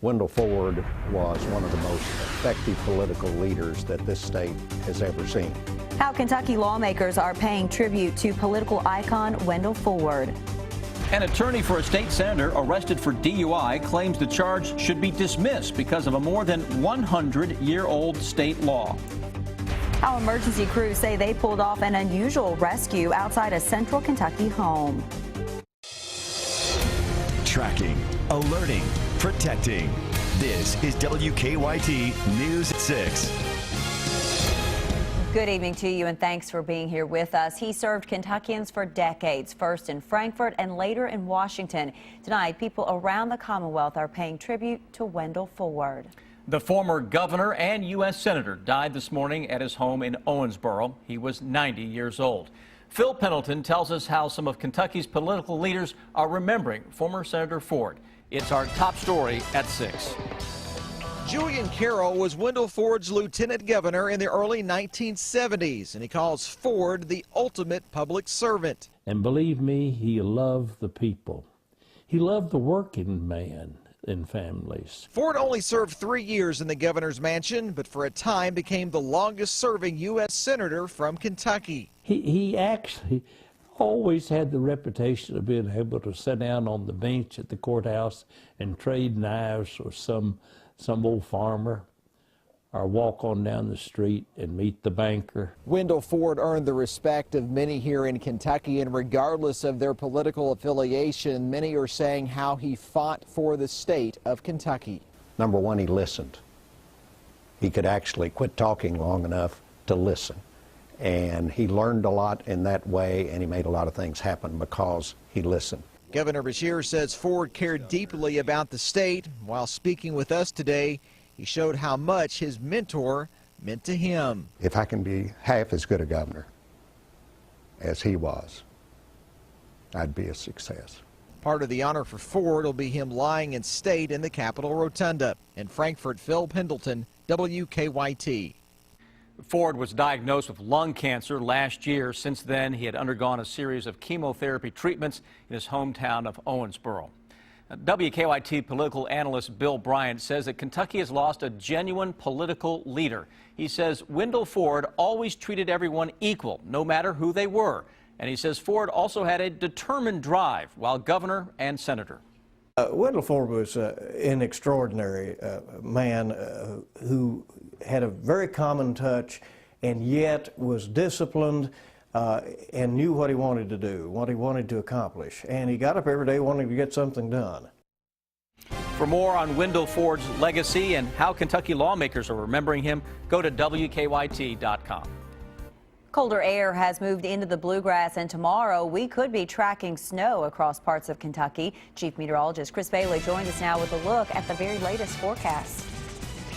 Wendell Ford was one of the most effective political leaders that this state has ever seen. How Kentucky lawmakers are paying tribute to political icon Wendell Ford. An attorney for a state senator arrested for DUI claims the charge should be dismissed because of a more than 100-year-old state law. How emergency crews say they pulled off an unusual rescue outside a central Kentucky home. Tracking, alerting, protecting. This is WKYT News at 6. Good evening to you, and thanks for being here with us. He served Kentuckians for decades, first in Frankfort and later in Washington. Tonight, people around the Commonwealth are paying tribute to Wendell Ford. The former governor and U.S. senator died this morning at his home in Owensboro. He was 90 years old. Phil Pendleton tells us how some of Kentucky's political leaders are remembering former Senator Ford. It's our top story at 6. Julian Carroll was Wendell Ford's lieutenant governor in the early 1970s, and he calls Ford the ultimate public servant. And believe me, he loved the people. He loved the working man and families. Ford only served 3 years in the governor's mansion, but for a time became the longest-serving U.S. senator from Kentucky. He actually always had the reputation of being able to sit down on the bench at the courthouse and trade knives with some old farmer, or walk on down the street and meet the banker. Wendell Ford earned the respect of many here in Kentucky, and regardless of their political affiliation, many are saying how he fought for the state of Kentucky. Number one, he listened. He could actually quit talking long enough to listen. And he learned a lot in that way, and he made a lot of things happen because he listened. Governor Beshear says Ford cared deeply about the state. While speaking with us today, he showed how much his mentor meant to him. If I can be half as good a governor as he was, I'd be a success. Part of the honor for Ford will be him lying in state in the Capitol Rotunda. In Frankfort, Phil Pendleton, WKYT. Ford was diagnosed with lung cancer last year. Since then, he had undergone a series of chemotherapy treatments in his hometown of Owensboro. WKYT political analyst Bill Bryant says that Kentucky has lost a genuine political leader. He says Wendell Ford always treated everyone equal, no matter who they were. And he says Ford also had a determined drive while governor and senator. Wendell Ford was an extraordinary man who had a very common touch and yet was disciplined and knew what he wanted to do, what he wanted to accomplish. And he got up every day wanting to get something done. For more on Wendell Ford's legacy and how Kentucky lawmakers are remembering him, go to WKYT.com. Colder air has moved into the bluegrass, and tomorrow we could be tracking snow across parts of Kentucky. Chief Meteorologist Chris Bailey joins us now with a look at the very latest forecast.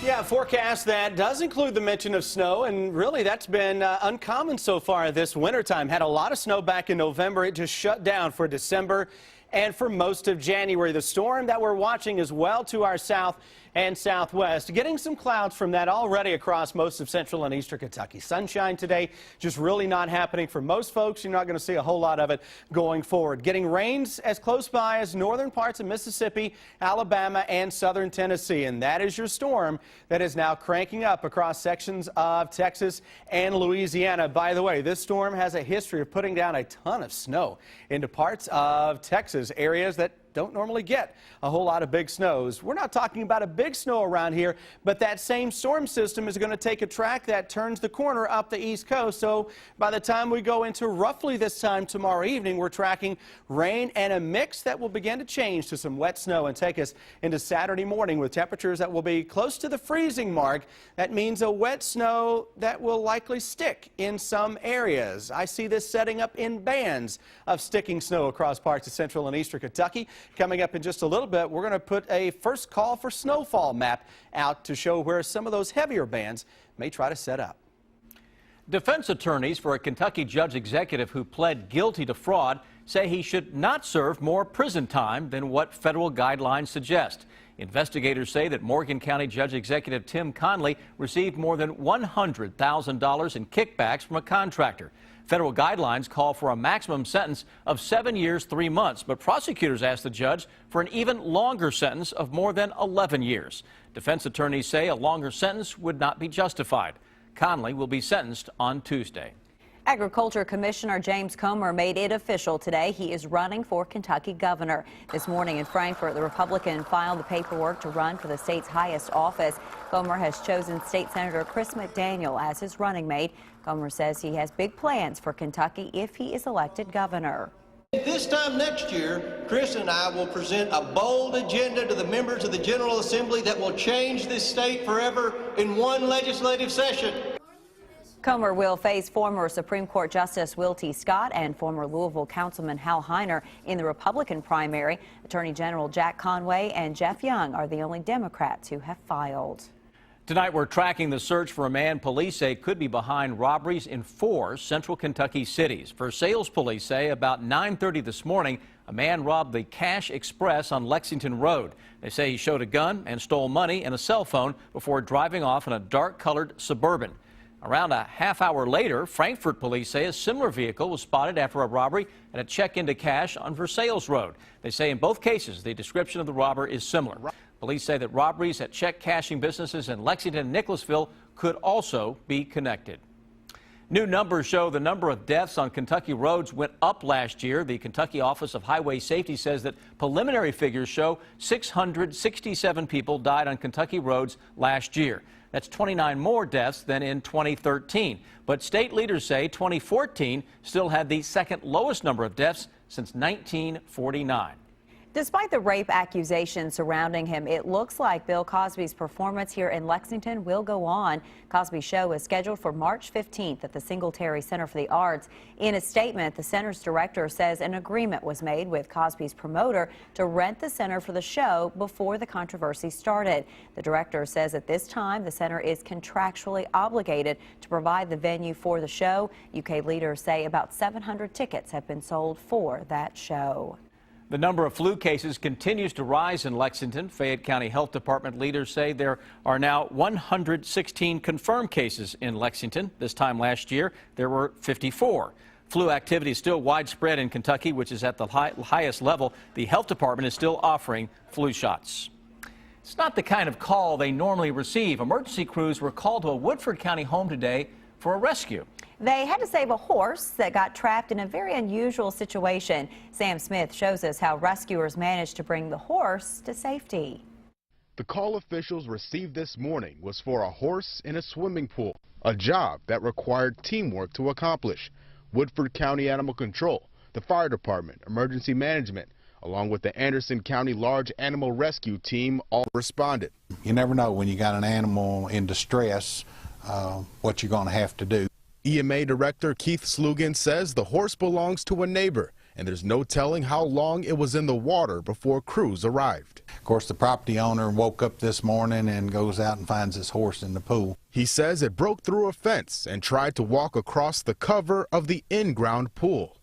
Yeah, a forecast that does include the mention of snow, and really that's been uncommon so far this wintertime. Had a lot of snow back in November. It just shut down for December and for most of January. The storm that we're watching is well to our south and southwest, getting some clouds from that already across most of central and eastern Kentucky. Sunshine today, just really not happening for most folks. You're not going to see a whole lot of it going forward. Getting rains as close by as northern parts of Mississippi, Alabama, and southern Tennessee. And that is your storm that is now cranking up across sections of Texas and Louisiana. By the way, this storm has a history of putting down a ton of snow into parts of Texas, areas that don't normally get a whole lot of big snows. We're not talking about a big snow around here, but that same storm system is going to take a track that turns the corner up the east coast. So by the time we go into roughly this time tomorrow evening, we're tracking rain and a mix that will begin to change to some wet snow and take us into Saturday morning with temperatures that will be close to the freezing mark. That means a wet snow that will likely stick in some areas. I see this setting up in bands of sticking snow across parts of central and eastern Kentucky. Coming up in just a little bit, we're going to put a first call for snowfall map out to show where some of those heavier bands may try to set up. Defense attorneys for a Kentucky judge executive who pled guilty to fraud say he should not serve more prison time than what federal guidelines suggest. Investigators say that Morgan County Judge Executive Tim Conley received more than $100,000 in kickbacks from a contractor. Federal guidelines call for a maximum sentence of 7 years, 3 months, but prosecutors asked the judge for an even longer sentence of more than 11 years. Defense attorneys say a longer sentence would not be justified. Conley will be sentenced on Tuesday. Agriculture Commissioner James Comer made it official today. He is running for Kentucky governor. This morning in Frankfort, the Republican filed the paperwork to run for the state's highest office. Comer has chosen State Senator Chris McDaniel as his running mate. Comer says he has big plans for Kentucky if he is elected governor. This time next year, Chris and I will present a bold agenda to the members of the General Assembly that will change this state forever in one legislative session. Comer will face former Supreme Court Justice Will T. Scott and former Louisville Councilman Hal Heiner in the Republican primary. Attorney General Jack Conway and Jeff Young are the only Democrats who have filed. Tonight, we're tracking the search for a man police say could be behind robberies in 4 central Kentucky cities. Versailles police say about 9:30 this morning, a man robbed the Cash Express on Lexington Road. They say he showed a gun and stole money and a cell phone before driving off in a dark-colored Suburban. Around a half hour later, Frankfort police say a similar vehicle was spotted after a robbery at a check-into cash on Versailles Road. They say in both cases, the description of the robber is similar. Police say that robberies at check cashing businesses in Lexington and Nicholasville could also be connected. New numbers show the number of deaths on Kentucky roads went up last year. The Kentucky Office of Highway Safety says that preliminary figures show 667 people died on Kentucky roads last year. That's 29 more deaths than in 2013. But state leaders say 2014 still had the second lowest number of deaths since 1949. Despite the rape accusations surrounding him, it looks like Bill Cosby's performance here in Lexington will go on. Cosby's show is scheduled for March 15th at the Singletary Center for the Arts. In a statement, the center's director says an agreement was made with Cosby's promoter to rent the center for the show before the controversy started. The director says at this time the center is contractually obligated to provide the venue for the show. UK leaders say about 700 tickets have been sold for that show. The number of flu cases continues to rise in Lexington. Fayette County Health Department leaders say there are now 116 confirmed cases in Lexington. This time last year, there were 54. Flu activity is still widespread in Kentucky, which is at the highest level. The health department is still offering flu shots. It's not the kind of call they normally receive. Emergency crews were called to a Woodford County home today for a rescue. They had to save a horse that got trapped in a very unusual situation. Sam Smith shows us how rescuers managed to bring the horse to safety. The call officials received this morning was for a horse in a swimming pool, a job that required teamwork to accomplish. Woodford County Animal Control, the fire department, emergency management, along with the Anderson County Large Animal Rescue Team all responded. You never know when you got an animal in distress what you're going to have to do. EMA Director Keith Slugan says the horse belongs to a neighbor, and there's no telling how long it was in the water before crews arrived. Of course, the property owner woke up this morning and goes out and finds his horse in the pool. He says it broke through a fence and tried to walk across the cover of the in-ground pool.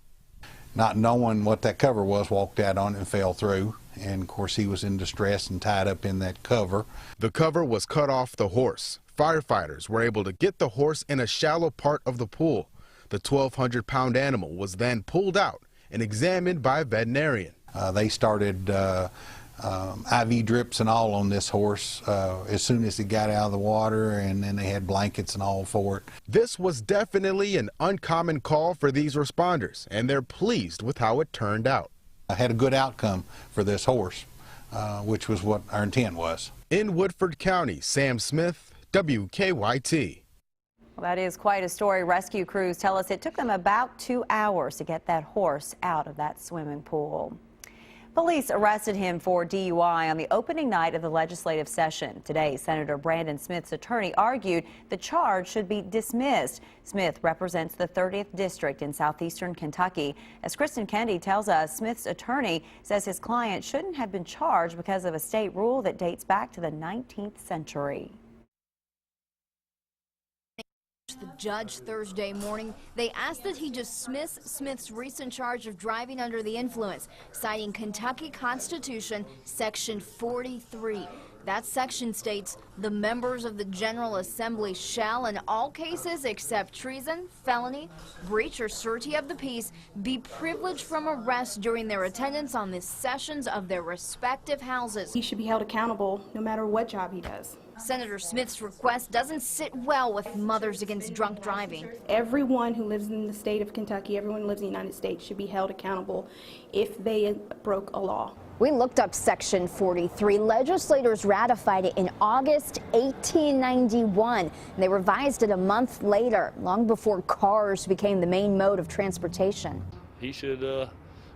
Not knowing what that cover was, walked out on it and fell through. And of course, he was in distress and tied up in that cover. The cover was cut off the horse. Firefighters were able to get the horse in a shallow part of the pool. The 1,200-pound animal was then pulled out and examined by a veterinarian. They started IV drips and all on this horse as soon as he got out of the water, and then they had blankets and all for it. This was definitely an uncommon call for these responders, and they're pleased with how it turned out. I had a good outcome for this horse, which was what our intent was. In Woodford County, Sam Smith, WKYT. Well, that is quite a story. Rescue crews tell us it took them about 2 hours to get that horse out of that swimming pool. Police arrested him for DUI on the opening night of the legislative session. Today, Senator Brandon Smith's attorney argued the charge should be dismissed. Smith represents the 30th District in southeastern Kentucky. As Kristen Kennedy tells us, Smith's attorney says his client shouldn't have been charged because of a state rule that dates back to the 19th century. The judge Thursday morning, they asked that he dismiss Smith's recent charge of driving under the influence, citing Kentucky Constitution Section 43. That section states the members of the General Assembly shall, in all cases except treason, felony, breach, or surety of the peace, be privileged from arrest during their attendance on the sessions of their respective houses. He should be held accountable no matter what job he does. Senator Smith's request doesn't sit well with Mothers Against Drunk Driving. Everyone who lives in the state of Kentucky, everyone who lives in the United States should be held accountable if they broke a law. We looked up Section 43. Legislators ratified it in August 1891. They revised it a month later, long before cars became the main mode of transportation. He should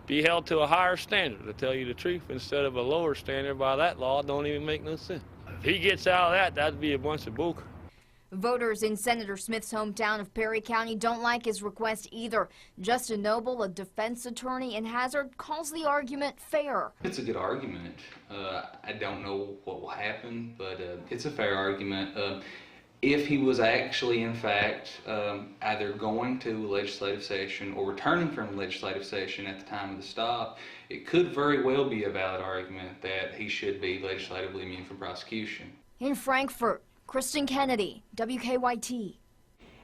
be held to a higher standard, to tell you the truth, instead of a lower standard. By that law, it don't even make no sense. If he gets out of that, that'd be a bunch of bull. Voters in Senator Smith's hometown of Perry County don't like his request either. Justin Noble, a defense attorney in Hazard, calls the argument fair. It's a good argument. I don't know what will happen, but it's a fair argument. If he was actually, in fact, either going to legislative session or returning from legislative session at the time of the stop, it could very well be a valid argument that he should be legislatively immune from prosecution. In Frankfort, Kristen Kennedy, WKYT.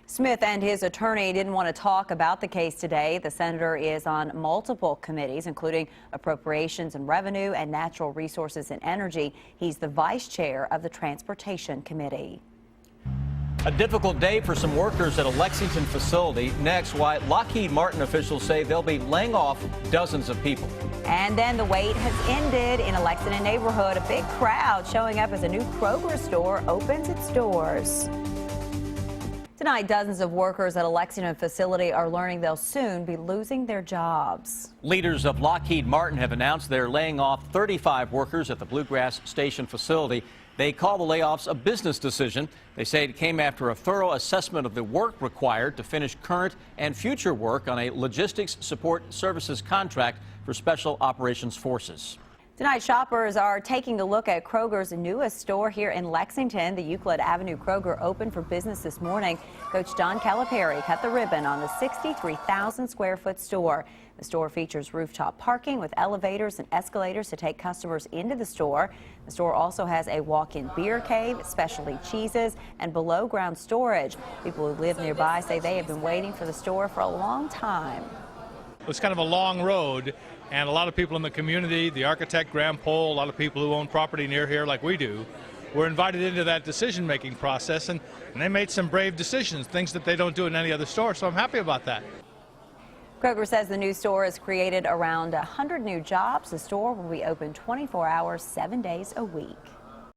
Smith and his attorney didn't want to talk about the case today. The senator is on multiple committees, including Appropriations and Revenue and Natural Resources and Energy. He's the vice chair of the Transportation Committee. A difficult day for some workers at a Lexington facility. Next, why Lockheed Martin officials say they'll be laying off dozens of people. And then the wait has ended in a Lexington neighborhood. A big crowd showing up as a new Kroger store opens its doors. Tonight, dozens of workers at a Lexington facility are learning they'll soon be losing their jobs. Leaders of Lockheed Martin have announced they're laying off 35 workers at the Bluegrass Station facility. They call the layoffs a business decision. They say it came after a thorough assessment of the work required to finish current and future work on a logistics support services contract for Special Operations Forces. Tonight, shoppers are taking a look at Kroger's newest store here in Lexington. The Euclid Avenue Kroger opened for business this morning. Coach Don Calipari cut the ribbon on the 63,000 square foot store. The store features rooftop parking with elevators and escalators to take customers into the store. The store also has a walk-in beer cave, specialty cheeses, and below-ground storage. People who live nearby say they have been waiting for the store for a long time. It's kind of a long road, and a lot of people in the community, the architect, Graham Pohl, a lot of people who own property near here like we do, were invited into that decision-making process, and they made some brave decisions, things that they don't do in any other store, so I'm happy about that. Kroger says the new store has created around 100 new jobs. The store will be open 24 hours, 7 days a week.